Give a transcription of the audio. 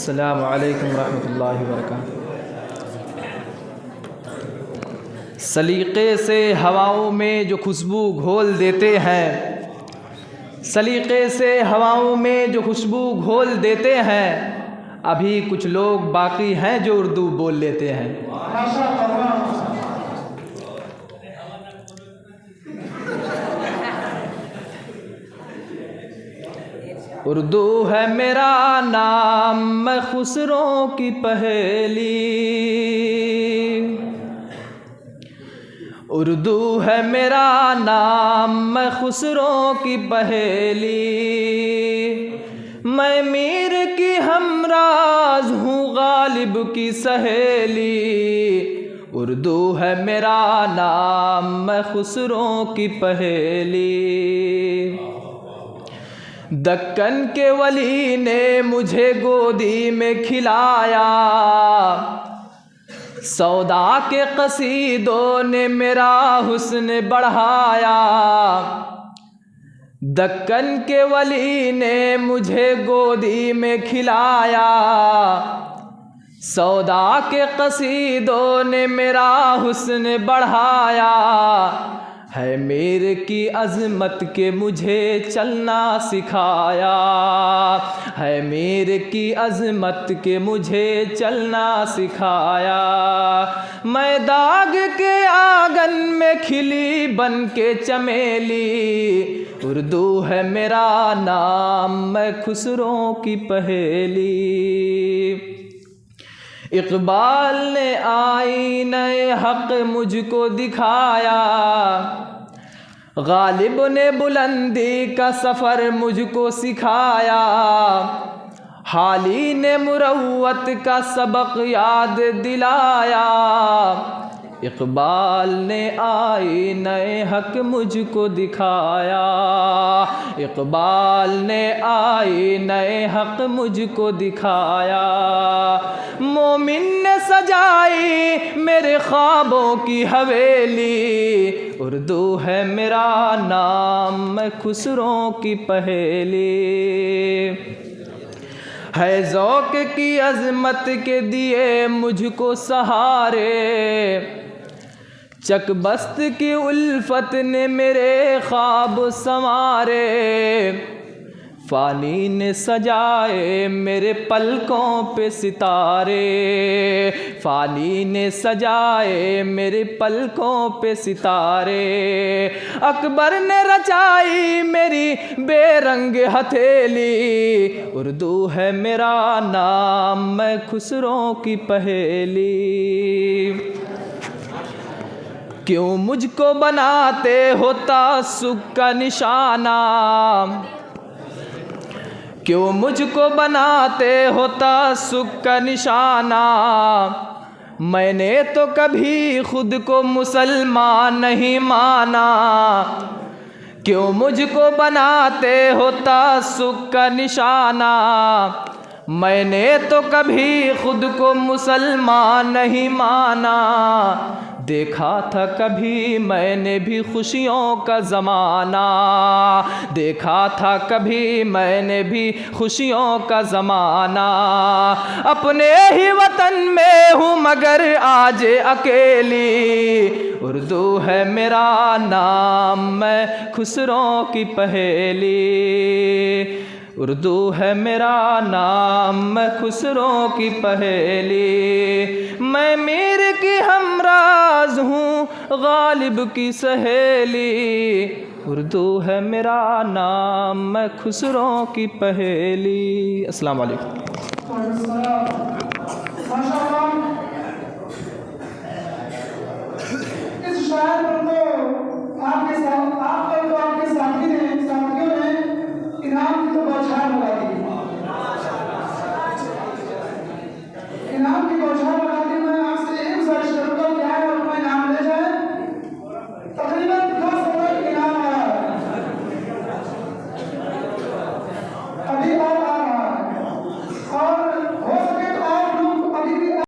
अस्सलामु अलैकुम रहमतुल्लाहि व बरकातहू। सलीक़े से हवाओं में जो खुशबू घोल देते हैं, सलीक़े से हवाओं में जो खुशबू घोल देते हैं, अभी कुछ लोग बाकी हैं जो उर्दू बोल लेते हैं। उर्दू है मेरा नाम, मैं खुसरों की पहेली। उर्दू है मेरा नाम, मैं खुसरों की पहेली। मैं मीर की हमराज हूँ, गालिब की सहेली। उर्दू है मेरा नाम, मैं खुसरों की पहेली। दक्कन के वली ने मुझे गोदी में खिलाया, सौदा के कसीदों ने मेरा हुस्न बढ़ाया। दक्कन के वली ने मुझे गोदी में खिलाया, सौदा के कसीदों ने मेरा हुस्न बढ़ाया। है मेरे की अज़मत के मुझे चलना सिखाया, है मेरे की अज़मत के मुझे चलना सिखाया। मैं दाग के आंगन में खिली बन के चमेली। उर्दू है मेरा नाम, मैं खुसरों की पहेली। इक़बाल ने आईने हक़ मुझको दिखाया, गालिब ने बुलंदी का सफ़र मुझको सिखाया। हाली ने मुरव्वत का सबक याद दिलाया। इक़बाल ने आईने हक़ मुझको दिखाया, इक़बाल ने आईने हक़ मुझको दिखाया। मोमिन ने सजाई मेरे ख्वाबों की हवेली। उर्दू है मेरा नाम, मैं खुसरों की पहेली। है ज़ौक़ की अज़मत के दिए मुझको सहारे, चकबस्त की उल्फत ने मेरे ख्वाब संवारे। फ़ानी ने सजाए मेरे पलकों पे सितारे, फ़ानी ने सजाए मेरे पलकों पे सितारे। अकबर ने रचाई मेरी बेरंग हथेली। उर्दू है मेरा नाम, मैं खुसरों की पहेली। क्यों मुझको बनाते हो तासुब का निशाना, क्यों मुझको बनाते हो तासुब का निशाना। मैंने तो कभी खुद को मुसलमान नहीं माना। क्यों मुझको बनाते हो तासुब का निशाना। मैंने तो कभी खुद को मुसलमान नहीं माना। देखा था कभी मैंने भी खुशियों का ज़माना, देखा था कभी मैंने भी खुशियों का ज़माना। अपने ही वतन में हूँ मगर आज अकेली। उर्दू है मेरा नाम, मैं खुसरों की पहेली। उर्दू है मेरा नाम, मैं खुसरों की पहेली। मैं मीर की हमराज हूँ, गालिब की सहेली। उर्दू है मेरा नाम, मैं खुसरों की पहेली। अस्सलाम वालेकुम। इस शायर पर तो आपके साथ